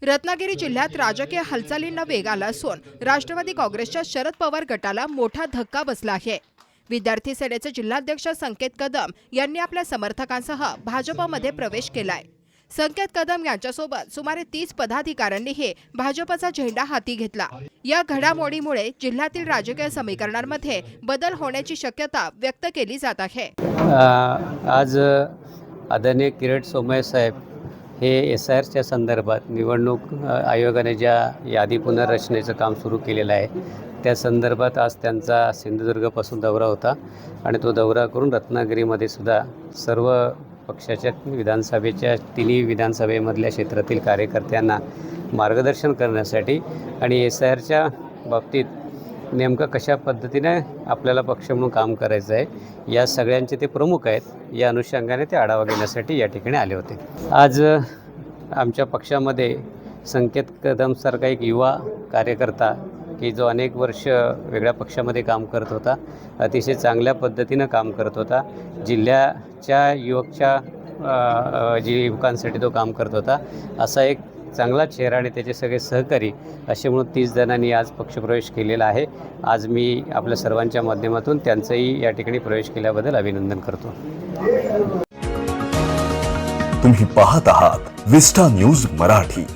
रत्नागिरी जिल्ह्यात राजकीय हालचालींना वेग आला असून राष्ट्रवादी काँग्रेसच्या शरद पवार गटाला मोठा धक्का बसला आहे। विद्यार्थी सेनेचे जिल्हाध्यक्ष संकेत कदम यांनी आपल्या समर्थकांसह भाजपमध्ये प्रवेश केलाय। संकेत कदम यांच्यासोबत सुमारे 30 पदाधिकाऱ्यांनीही भाजपचा झेंडा हाती घेतला। या घडामोडीमुळे जिल्ह्यातील राजकीय समीकरणांमध्ये बदल होण्याची शक्यता व्यक्त केली जात आहे। आज आदरणीय किरीट सोमय्या साहेब हे SIRच्या संदर्भात निवडणूक आयोगाने ज्या यादी पुनर्रचनेचं काम सुरू केलेलं आहे त्या संदर्भात आज त्यांचा सिंधुदुर्गपासून दौरा होता आणि तो दौरा करून रत्नागिरीमध्ये सुद्धा सर्व पक्षाच्या विधानसभेच्या तिन्ही विधानसभेमधल्या क्षेत्रातील कार्यकर्त्यांना मार्गदर्शन करण्यासाठी आणि SIRच्या बाबतीत नेमकं कशा पद्धतीने आपल्याला पक्ष म्हणून काम करायचं आहे या सगळ्यांचे ते प्रमुख आहेत। या अनुषंगाने ते आढावा घेण्यासाठी या ठिकाणी आले होते। आज आमच्या पक्षामध्ये संकेत कदमसारखा एक युवा कार्यकर्ता की जो अनेक वर्ष वेगळ्या पक्षामध्ये काम करत होता, अतिशय चांगल्या पद्धतीनं काम करत होता, जिल्ह्याच्या युवकांसाठी तो काम करत होता, असा एक चांगला चेहरा आणि त्याचे सगळे सहकारी असे म्हणून 30 जणांनी आज पक्षप्रवेश केलेला आहे। आज मी आपल्या सर्वांच्या माध्यमातून त्यांचंही या ठिकाणी प्रवेश केल्याबद्दल अभिनंदन करतो। तुम्ही पाहत आहात विस्टा न्यूज मराठी।